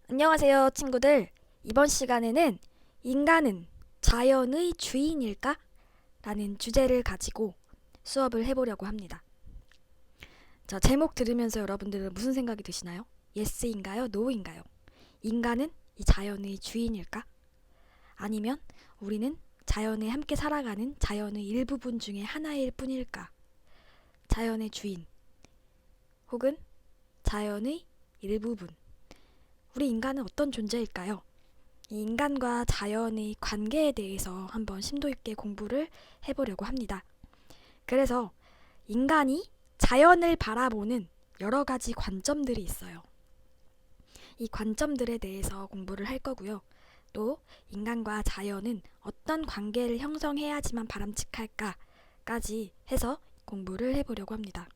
안녕하세요, 친구들. 이번 시간에는 인간은 자연의 주인일까? 라는 주제를 가지고 수업을 해보려고 합니다. 자, 제목 들으면서 여러분들은 무슨 생각이 드시나요? 예스인가요? 노인가요? 인간은 이 자연의 주인일까? 아니면 우리는 자연에 함께 살아가는 자연의 일부분 중에 하나일 뿐일까? 자연의 주인 혹은 자연의 일부분. 우리 인간은 어떤 존재일까요? 이 인간과 자연의 관계에 대해서 한번 심도 있게 공부를 해보려고 합니다. 그래서 인간이 자연을 바라보는 여러 가지 관점들이 있어요. 이 관점들에 대해서 공부를 할 거고요. 또 인간과 자연은 어떤 관계를 형성해야지만 바람직할까까지 해서 공부를 해보려고 합니다.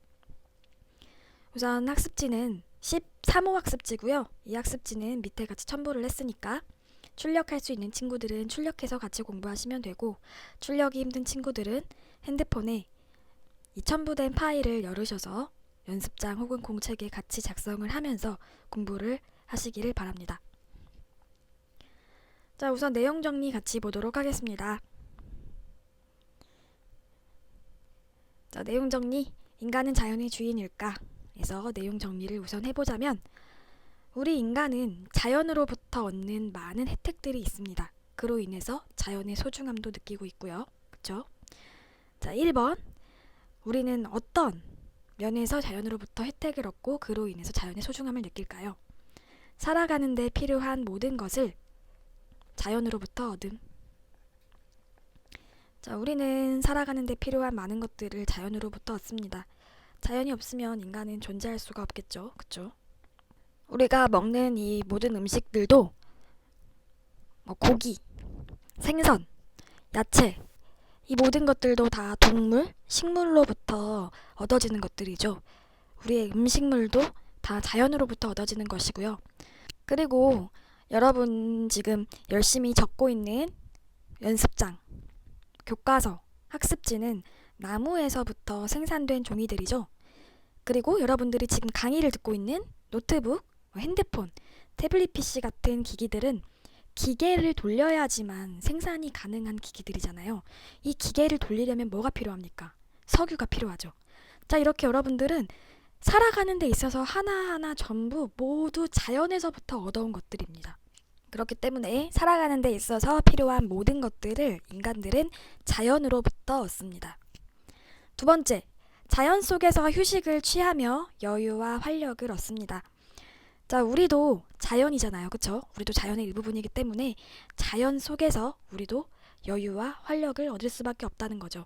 우선 학습지는 13호 학습지고요. 이 학습지는 밑에 같이 첨부를 했으니까 출력할 수 있는 친구들은 출력해서 같이 공부하시면 되고, 출력이 힘든 친구들은 핸드폰에 이 첨부된 파일을 열으셔서 연습장 혹은 공책에 같이 작성을 하면서 공부를 하시기를 바랍니다. 자, 우선 내용 정리 같이 보도록 하겠습니다. 자, 내용 정리. 인간은 자연의 주인일까? 에서 내용 정리를 우선 해보자면, 우리 인간은 자연으로부터 얻는 많은 혜택들이 있습니다. 그로 인해서 자연의 소중함도 느끼고 있고요. 그쵸? 자, 1번. 우리는 어떤 면에서 자연으로부터 혜택을 얻고 그로 인해서 자연의 소중함을 느낄까요? 살아가는 데 필요한 모든 것을 자연으로부터 얻음. 자, 우리는 살아가는 데 필요한 많은 것들을 자연으로부터 얻습니다. 자연이 없으면 인간은 존재할 수가 없겠죠. 그쵸? 우리가 먹는 이 모든 음식들도 고기, 생선, 야채, 이 모든 것들도 다 동물, 식물로부터 얻어지는 것들이죠. 우리의 음식물도 다 자연으로부터 얻어지는 것이고요. 그리고 여러분 지금 열심히 적고 있는 연습장, 교과서, 학습지는 나무에서부터 생산된 종이들이죠. 그리고 여러분들이 지금 강의를 듣고 있는 노트북, 핸드폰, 태블릿 PC 같은 기기들은 기계를 돌려야지만 생산이 가능한 기기들이잖아요. 이 기계를 돌리려면 뭐가 필요합니까? 석유가 필요하죠. 자, 이렇게 여러분들은 살아가는 데 있어서 하나하나 전부 모두 자연에서부터 얻어온 것들입니다. 그렇기 때문에 살아가는 데 있어서 필요한 모든 것들을 인간들은 자연으로부터 얻습니다. 두 번째, 자연 속에서 휴식을 취하며 여유와 활력을 얻습니다. 자, 우리도 자연이잖아요. 그쵸? 우리도 자연의 일부분이기 때문에 자연 속에서 우리도 여유와 활력을 얻을 수밖에 없다는 거죠.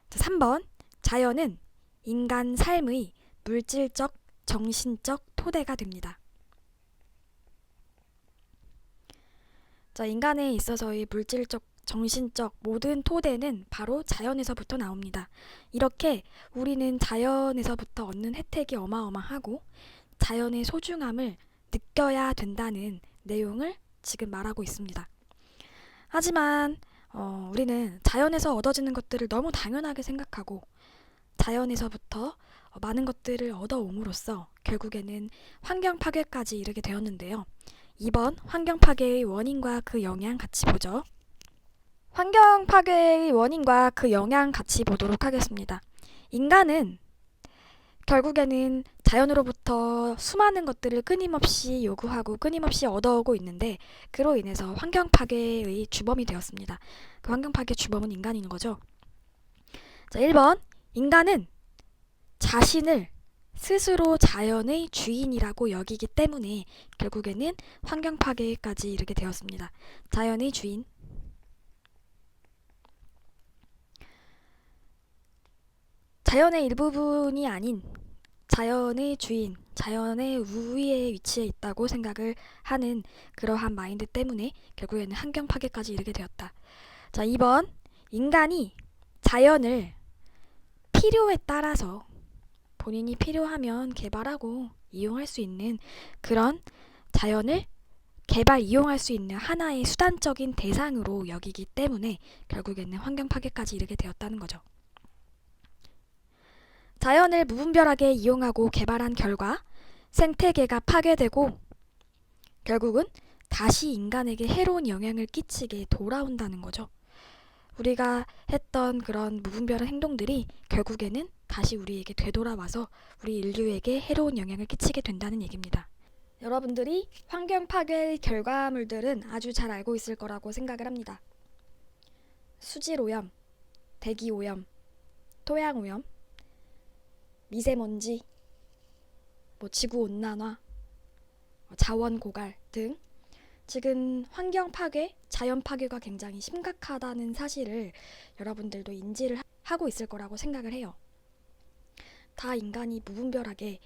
자, 3번. 자연은 인간 삶의 물질적, 정신적 토대가 됩니다. 자, 인간에 있어서의 물질적, 정신적 모든 토대는 바로 자연에서부터 나옵니다. 이렇게 우리는 자연에서부터 얻는 혜택이 어마어마하고 자연의 소중함을 느껴야 된다는 내용을 지금 말하고 있습니다. 하지만 우리는 자연에서 얻어지는 것들을 너무 당연하게 생각하고 자연에서부터 많은 것들을 얻어옴으로써 결국에는 환경 파괴까지 이르게 되었는데요. 2번 환경 파괴의 원인과 그 영향 같이 보죠. 환경 파괴의 원인과 그 영향 같이 보도록 하겠습니다. 인간은 결국에는 자연으로부터 수많은 것들을 끊임없이 요구하고 끊임없이 얻어오고 있는데 그로 인해서 환경 파괴의 주범이 되었습니다. 그 환경 파괴 주범은 인간인 거죠. 자, 1번. 인간은 자신을 스스로 자연의 주인이라고 여기기 때문에 결국에는 환경 파괴까지 이르게 되었습니다. 자연의 주인. 자연의 일부분이 아닌 자연의 주인, 자연의 우위에 위치해 있다고 생각을 하는 그러한 마인드 때문에 결국에는 환경 파괴까지 이르게 되었다. 자, 2번. 인간이 자연을 필요에 따라서 본인이 필요하면 개발하고 이용할 수 있는 그런 자연을 개발, 이용할 수 있는 하나의 수단적인 대상으로 여기기 때문에 결국에는 환경 파괴까지 이르게 되었다는 거죠. 자연을 무분별하게 이용하고 개발한 결과 생태계가 파괴되고 결국은 다시 인간에게 해로운 영향을 끼치게 돌아온다는 거죠. 우리가 했던 그런 무분별한 행동들이 결국에는 다시 우리에게 되돌아와서 우리 인류에게 해로운 영향을 끼치게 된다는 얘기입니다. 여러분들이 환경 파괴의 결과물들은 아주 잘 알고 있을 거라고 생각을 합니다. 수질 오염, 대기 오염, 토양 오염, 미세먼지, 지구 온난화, 자원 고갈 등 지금 환경 파괴, 자연 파괴가 굉장히 심각하다는 사실을 여러분들도 인지를 하고 있을 거라고 생각을 해요. 다 인간이 무분별하게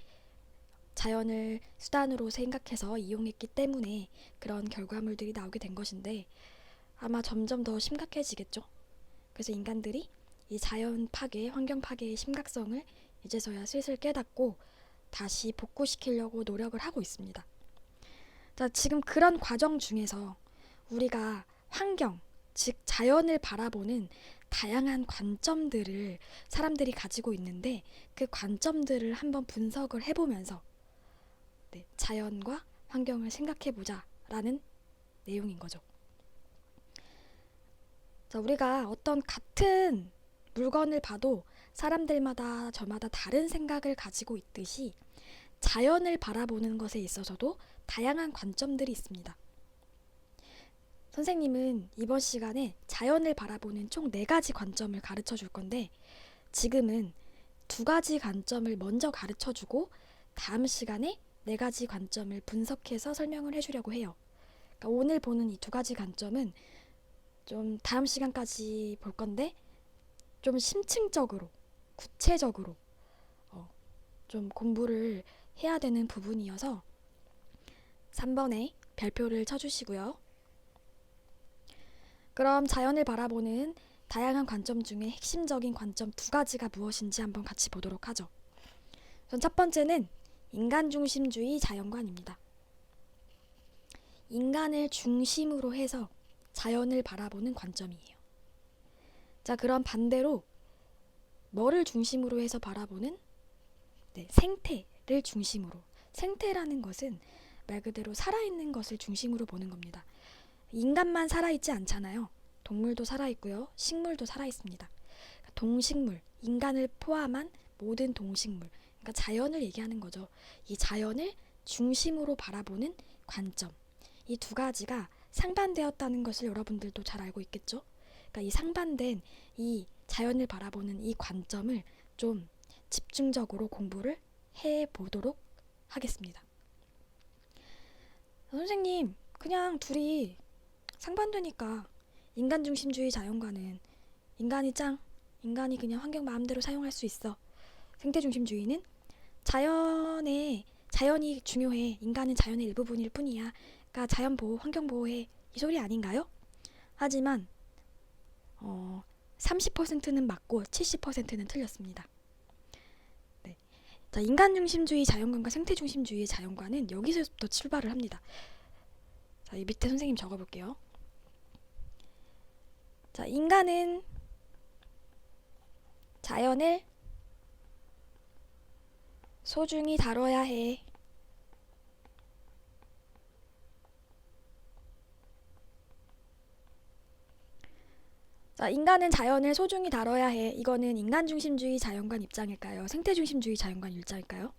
자연을 수단으로 생각해서 이용했기 때문에 그런 결과물들이 나오게 된 것인데 아마 점점 더 심각해지겠죠. 그래서 인간들이 이 자연 파괴, 환경 파괴의 심각성을 이제서야 슬슬 깨닫고 다시 복구시키려고 노력을 하고 있습니다. 자, 지금 그런 과정 중에서 우리가 환경, 즉 자연을 바라보는 다양한 관점들을 사람들이 가지고 있는데 그 관점들을 한번 분석을 해보면서 자연과 환경을 생각해보자 라는 내용인 거죠. 자, 우리가 어떤 같은 물건을 봐도 사람들마다 저마다 다른 생각을 가지고 있듯이 자연을 바라보는 것에 있어서도 다양한 관점들이 있습니다. 선생님은 이번 시간에 자연을 바라보는 총 4가지 관점을 가르쳐 줄 건데 지금은 2가지 관점을 먼저 가르쳐 주고 다음 시간에 4가지 관점을 분석해서 설명을 해주려고 해요. 그러니까 오늘 보는 이 2가지 관점은 좀 다음 시간까지 볼 건데 좀 심층적으로, 구체적으로 좀 공부를 해야 되는 부분이어서 3번에 별표를 쳐주시고요. 그럼 자연을 바라보는 다양한 관점 중에 핵심적인 관점 2가지가 무엇인지 한번 같이 보도록 하죠. 우선 첫 번째는 인간 중심주의 자연관입니다. 인간을 중심으로 해서 자연을 바라보는 관점이에요. 자, 그럼 반대로 뭐를 중심으로 해서 바라보는 생태를 중심으로. 생태라는 것은 말 그대로 살아있는 것을 중심으로 보는 겁니다. 인간만 살아있지 않잖아요. 동물도 살아있고요. 식물도 살아있습니다. 동식물, 인간을 포함한 모든 동식물, 그러니까 자연을 얘기하는 거죠. 이 자연을 중심으로 바라보는 관점. 이 2가지가 상반되었다는 것을 여러분들도 잘 알고 있겠죠? 그러니까 이 상반된 이 자연을 바라보는 이 관점을 좀 집중적으로 공부를 해보도록 하겠습니다. 선생님, 그냥 둘이 상반되니까 인간 중심주의 자연관은 인간이 짱, 인간이 그냥 환경 마음대로 사용할 수 있어. 생태 중심주의는 자연이 중요해. 인간은 자연의 일부분일 뿐이야. 그러니까 자연 보호, 환경 보호해. 이 소리 아닌가요? 하지만 30%는 맞고 70%는 틀렸습니다. 네. 자, 인간 중심주의 자연관과 생태 중심주의 자연관은 여기서부터 출발을 합니다. 자, 이 밑에 선생님 적어볼게요. 자, 인간은 자연을 소중히 다뤄야 해. 자, 인간은 자연을 소중히 다뤄야 해. 이거는 인간 중심주의 자연관 입장일까요? 생태 중심주의 자연관 입장일까요?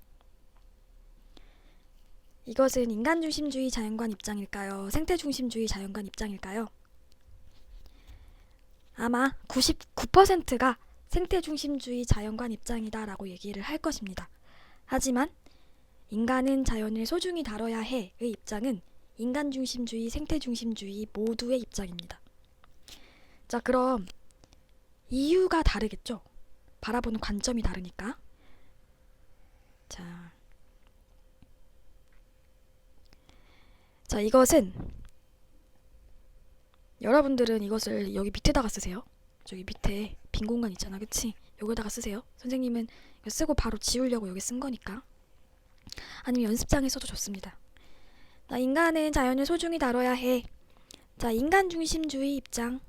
이것은 인간 중심주의 자연관 입장일까요? 생태 중심주의 자연관 입장일까요? 아마 99%가 생태 중심주의 자연관 입장이다라고 얘기를 할 것입니다. 하지만 인간은 자연을 소중히 다뤄야 해의 입장은 인간 중심주의, 생태 중심주의 모두의 입장입니다. 자, 그럼 이유가 다르겠죠? 바라보는 관점이 다르니까. 자, 이것은 여러분들은 이것을 여기 밑에다가 쓰세요. 저기 밑에 빈 공간 있잖아, 그치? 여기다가 쓰세요. 선생님은 이거 쓰고 바로 지우려고 여기 쓴 거니까. 아니면 연습장에 써도 좋습니다. 자, 인간은 자연을 소중히 다뤄야 해. 자, 인간 중심주의 입장.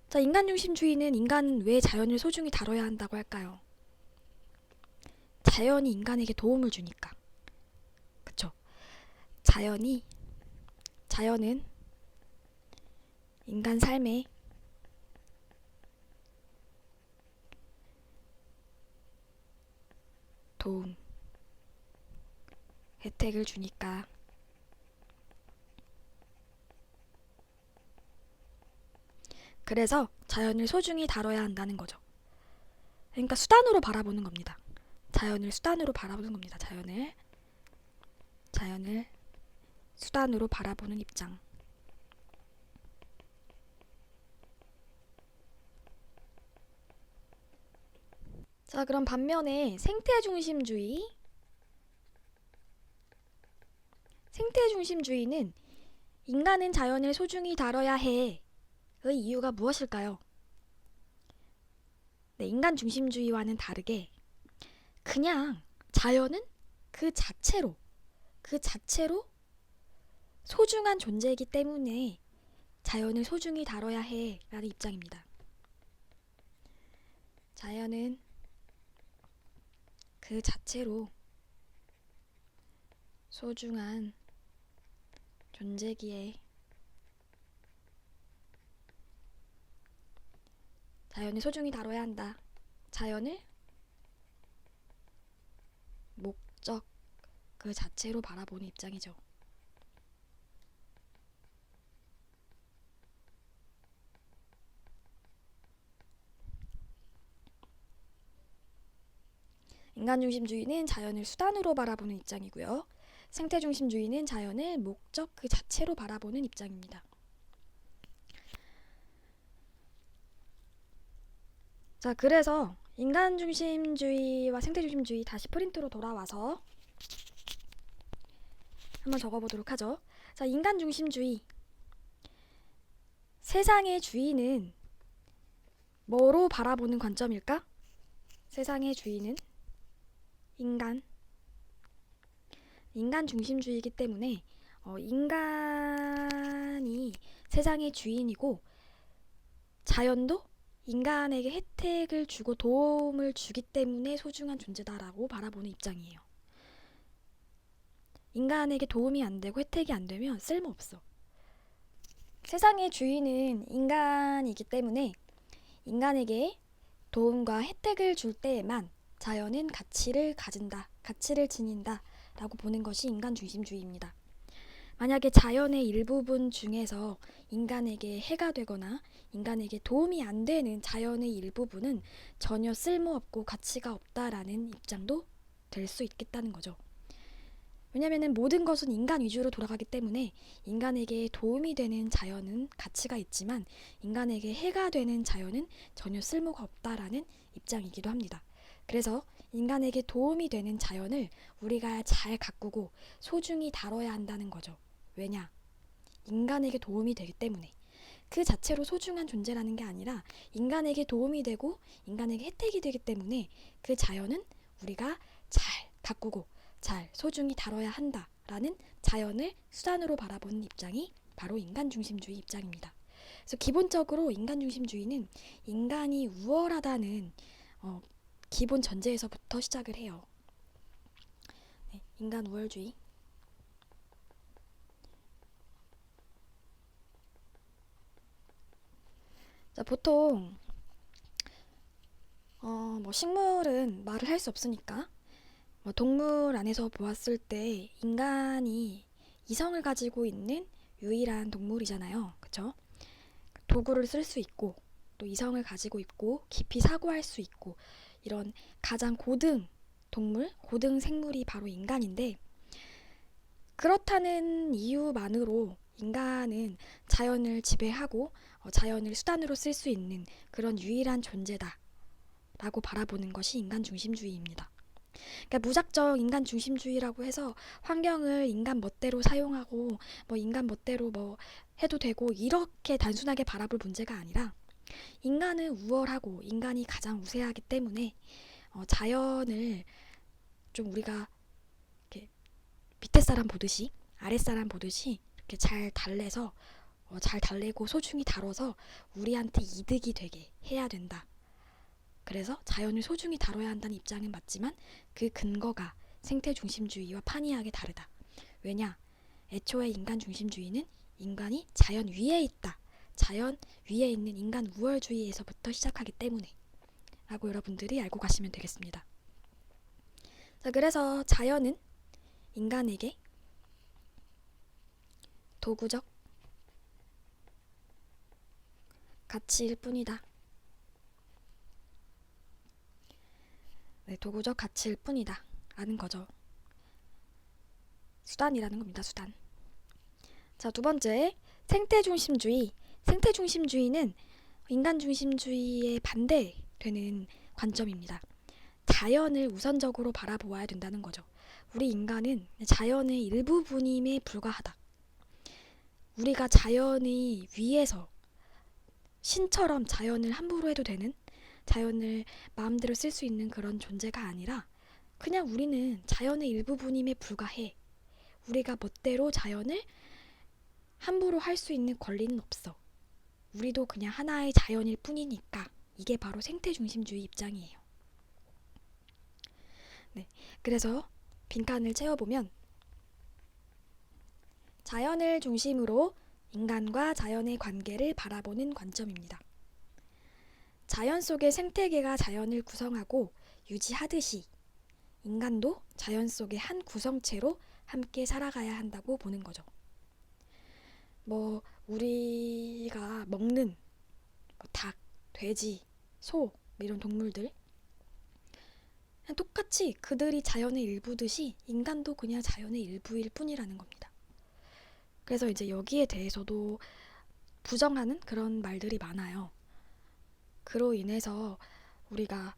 자, 인간 중심주의는 인간은 왜 자연을 소중히 다뤄야 한다고 할까요? 자연이 인간에게 도움을 주니까. 자연은 인간 삶에 도움, 혜택을 주니까 그래서 자연을 소중히 다뤄야 한다는 거죠. 그러니까 수단으로 바라보는 겁니다. 자연을 수단으로 바라보는 겁니다. 자연을 수단으로 바라보는 입장. 자, 그럼 반면에 생태중심주의는 인간은 자연을 소중히 다뤄야 해의 이유가 무엇일까요? 네, 인간중심주의와는 다르게 그냥 자연은 그 자체로 소중한 존재이기 때문에 자연을 소중히 다뤄야 해라는 입장입니다. 자연은 그 자체로 소중한 존재기에 자연을 소중히 다뤄야 한다. 자연을 목적 그 자체로 바라보는 입장이죠. 인간중심주의는 자연을 수단으로 바라보는 입장이고요. 생태중심주의는 자연을 목적 그 자체로 바라보는 입장입니다. 자, 그래서 인간중심주의와 생태중심주의 다시 프린트로 돌아와서 한번 적어보도록 하죠. 자, 인간중심주의. 세상의 주인은 뭐로 바라보는 관점일까? 세상의 주인은 인간 중심주의이기 때문에 인간이 세상의 주인이고 자연도 인간에게 혜택을 주고 도움을 주기 때문에 소중한 존재다라고 바라보는 입장이에요. 인간에게 도움이 안 되고 혜택이 안 되면 쓸모없어. 세상의 주인은 인간이기 때문에 인간에게 도움과 혜택을 줄 때에만 자연은 가치를 가진다, 가치를 지닌다 라고 보는 것이 인간중심주의입니다. 만약에 자연의 일부분 중에서 인간에게 해가 되거나 인간에게 도움이 안 되는 자연의 일부분은 전혀 쓸모없고 가치가 없다라는 입장도 될 수 있겠다는 거죠. 왜냐하면 모든 것은 인간 위주로 돌아가기 때문에 인간에게 도움이 되는 자연은 가치가 있지만 인간에게 해가 되는 자연은 전혀 쓸모가 없다라는 입장이기도 합니다. 그래서 인간에게 도움이 되는 자연을 우리가 잘 가꾸고 소중히 다뤄야 한다는 거죠. 왜냐? 인간에게 도움이 되기 때문에. 그 자체로 소중한 존재라는 게 아니라 인간에게 도움이 되고 인간에게 혜택이 되기 때문에 그 자연은 우리가 잘 가꾸고 잘 소중히 다뤄야 한다라는 자연을 수단으로 바라보는 입장이 바로 인간중심주의 입장입니다. 그래서 기본적으로 인간중심주의는 인간이 우월하다는 기본 전제에서부터 시작을 해요. 네, 인간 우월주의. 자, 보통 식물은 말을 할 수 없으니까 동물 안에서 보았을 때 인간이 이성을 가지고 있는 유일한 동물이잖아요. 그쵸? 도구를 쓸 수 있고 또 이성을 가지고 있고 깊이 사고할 수 있고 이런 가장 고등 동물, 고등 생물이 바로 인간인데 그렇다는 이유만으로 인간은 자연을 지배하고 자연을 수단으로 쓸 수 있는 그런 유일한 존재다 라고 바라보는 것이 인간중심주의입니다. 그러니까 무작정 인간중심주의라고 해서 환경을 인간 멋대로 사용하고 인간 멋대로 해도 되고 이렇게 단순하게 바라볼 문제가 아니라 인간은 우월하고 인간이 가장 우세하기 때문에 자연을 좀 우리가 이렇게 밑에 사람 보듯이 아랫 사람 보듯이 이렇게 잘 달래서 잘 달래고 소중히 다뤄서 우리한테 이득이 되게 해야 된다. 그래서 자연을 소중히 다뤄야 한다는 입장은 맞지만 그 근거가 생태중심주의와 판이하게 다르다. 왜냐? 애초에 인간 중심주의는 인간이 자연 위에 있다. 자연 위에 있는 인간 우월주의에서부터 시작하기 때문에 라고 여러분들이 알고 가시면 되겠습니다. 자, 그래서 자연은 인간에게 도구적 가치일 뿐이다. 네, 도구적 가치일 뿐이다 라는 거죠. 수단이라는 겁니다. 수단. 자, 두 번째, 생태중심주의. 생태중심주의는 인간중심주의에 반대되는 관점입니다. 자연을 우선적으로 바라보아야 된다는 거죠. 우리 인간은 자연의 일부분임에 불과하다. 우리가 자연의 위에서 신처럼 자연을 함부로 해도 되는, 자연을 마음대로 쓸 수 있는 그런 존재가 아니라 그냥 우리는 자연의 일부분임에 불과해. 우리가 멋대로 자연을 함부로 할 수 있는 권리는 없어. 우리도 그냥 하나의 자연일 뿐이니까. 이게 바로 생태중심주의 입장이에요. 네, 그래서 빈칸을 채워보면 자연을 중심으로 인간과 자연의 관계를 바라보는 관점입니다. 자연 속의 생태계가 자연을 구성하고 유지하듯이 인간도 자연 속의 한 구성체로 함께 살아가야 한다고 보는 거죠. 우리가 먹는 닭, 돼지, 소 이런 동물들 똑같이 그들이 자연의 일부듯이 인간도 그냥 자연의 일부일 뿐이라는 겁니다. 그래서 이제 여기에 대해서도 부정하는 그런 말들이 많아요. 그로 인해서 우리가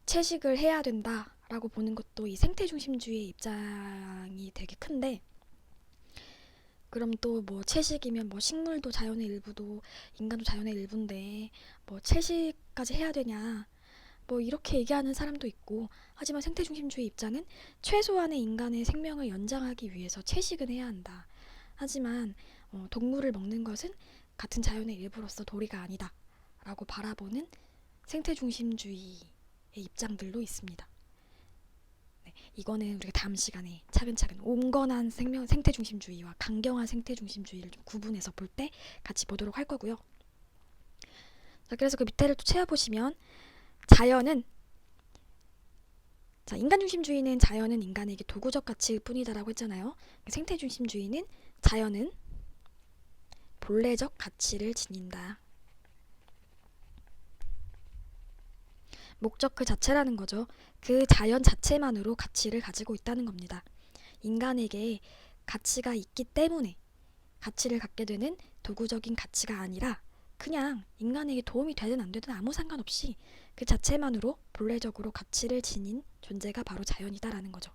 채식을 해야 된다라고 보는 것도 이 생태중심주의의 입장이 되게 큰데, 그럼 또 채식이면 식물도 자연의 일부도 인간도 자연의 일부인데 채식까지 해야 되냐 이렇게 얘기하는 사람도 있고, 하지만 생태중심주의 입장은 최소한의 인간의 생명을 연장하기 위해서 채식은 해야 한다. 하지만 동물을 먹는 것은 같은 자연의 일부로서 도리가 아니다 라고 바라보는 생태중심주의의 입장들도 있습니다. 네, 이거는 우리가 다음 시간에 차근차근 온건한 생태중심주의와 강경한 생태중심주의를 좀 구분해서 볼 때 같이 보도록 할 거고요. 자, 그래서 그 밑에를 또 채워보시면 자연은, 인간중심주의는 자연은 인간에게 도구적 가치일 뿐이다라고 했잖아요. 생태중심주의는 자연은 본래적 가치를 지닌다. 목적 그 자체라는 거죠. 그 자연 자체만으로 가치를 가지고 있다는 겁니다. 인간에게 가치가 있기 때문에 가치를 갖게 되는 도구적인 가치가 아니라 그냥 인간에게 도움이 되든 안 되든 아무 상관없이 그 자체만으로 본래적으로 가치를 지닌 존재가 바로 자연이다라는 거죠.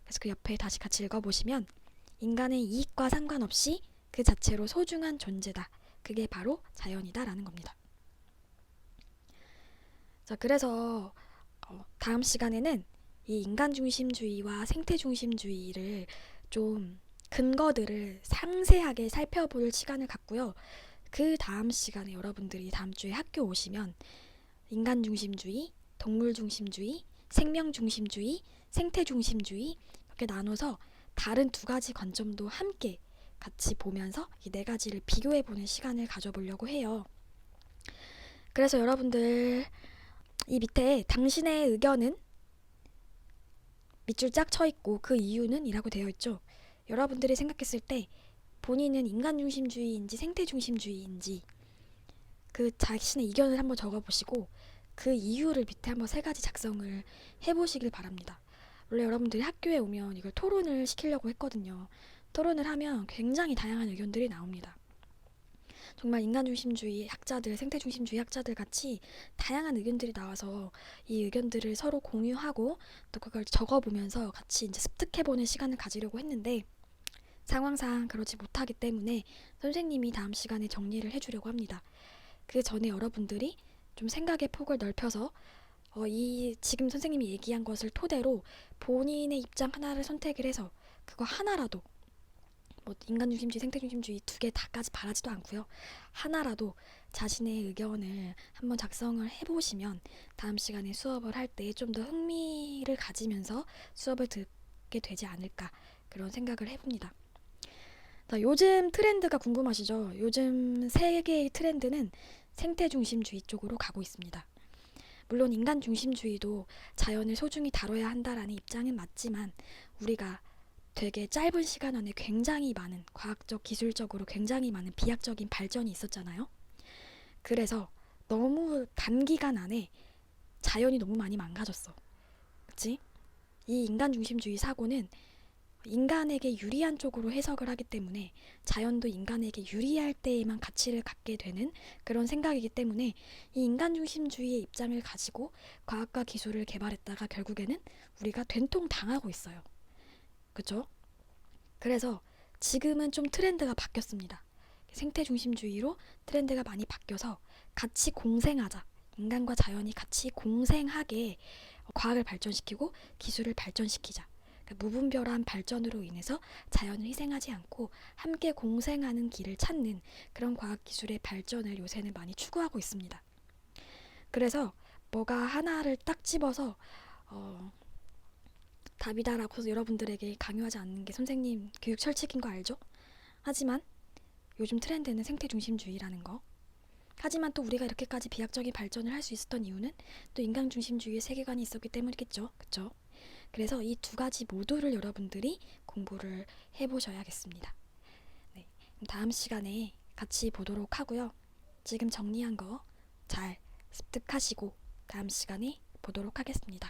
그래서 그 옆에 다시 같이 읽어보시면 인간의 이익과 상관없이 그 자체로 소중한 존재다. 그게 바로 자연이다라는 겁니다. 자, 그래서 다음 시간에는 이 인간중심주의와 생태중심주의를 좀 근거들을 상세하게 살펴볼 시간을 갖고요. 그 다음 시간에 여러분들이 다음 주에 학교 오시면 인간중심주의, 동물중심주의, 생명중심주의, 생태중심주의 이렇게 나눠서 다른 두 가지 관점도 함께 같이 보면서 이 네 가지를 비교해보는 시간을 가져보려고 해요. 그래서 여러분들 이 밑에 당신의 의견은 밑줄 쫙 쳐있고 그 이유는 이라고 되어 있죠. 여러분들이 생각했을 때 본인은 인간중심주의인지 생태중심주의인지 그 자신의 의견을 한번 적어보시고 그 이유를 밑에 한번 3가지 작성을 해보시길 바랍니다. 원래 여러분들이 학교에 오면 이걸 토론을 시키려고 했거든요. 토론을 하면 굉장히 다양한 의견들이 나옵니다. 정말 인간중심주의 학자들, 생태중심주의 학자들 같이 다양한 의견들이 나와서 이 의견들을 서로 공유하고 또 그걸 적어보면서 같이 이제 습득해보는 시간을 가지려고 했는데 상황상 그러지 못하기 때문에 선생님이 다음 시간에 정리를 해주려고 합니다. 그 전에 여러분들이 좀 생각의 폭을 넓혀서 이 지금 선생님이 얘기한 것을 토대로 본인의 입장 하나를 선택을 해서 그거 하나라도 인간중심주의, 생태중심주의 2개 다까지 바라지도 않고요. 하나라도 자신의 의견을 한번 작성을 해보시면 다음 시간에 수업을 할 때 좀 더 흥미를 가지면서 수업을 듣게 되지 않을까 그런 생각을 해봅니다. 자, 요즘 트렌드가 궁금하시죠? 요즘 세계의 트렌드는 생태 중심주의 쪽으로 가고 있습니다. 물론 인간 중심주의도 자연을 소중히 다뤄야 한다라는 입장은 맞지만 우리가 되게 짧은 시간 안에 굉장히 많은 과학적, 기술적으로 굉장히 많은 비약적인 발전이 있었잖아요. 그래서 너무 단기간 안에 자연이 너무 많이 망가졌어. 그치? 이 인간 중심주의 사고는 인간에게 유리한 쪽으로 해석을 하기 때문에 자연도 인간에게 유리할 때에만 가치를 갖게 되는 그런 생각이기 때문에 이 인간 중심주의의 입장을 가지고 과학과 기술을 개발했다가 결국에는 우리가 된통 당하고 있어요. 그죠? 그래서 지금은 좀 트렌드가 바뀌었습니다. 생태 중심주의로 트렌드가 많이 바뀌어서 같이 공생하자. 인간과 자연이 같이 공생하게 과학을 발전시키고 기술을 발전시키자. 그러니까 무분별한 발전으로 인해서 자연을 희생하지 않고 함께 공생하는 길을 찾는 그런 과학기술의 발전을 요새는 많이 추구하고 있습니다. 그래서 뭐가 하나를 딱 집어서 답이다라고 여러분들에게 강요하지 않는 게 선생님 교육 철칙인 거 알죠? 하지만 요즘 트렌드는 생태 중심주의라는 거. 하지만 또 우리가 이렇게까지 비약적인 발전을 할 수 있었던 이유는 또 인간 중심주의의 세계관이 있었기 때문이겠죠. 그쵸? 그래서 이 두 가지 모두를 여러분들이 공부를 해보셔야겠습니다. 네, 다음 시간에 같이 보도록 하고요. 지금 정리한 거 잘 습득하시고 다음 시간에 보도록 하겠습니다.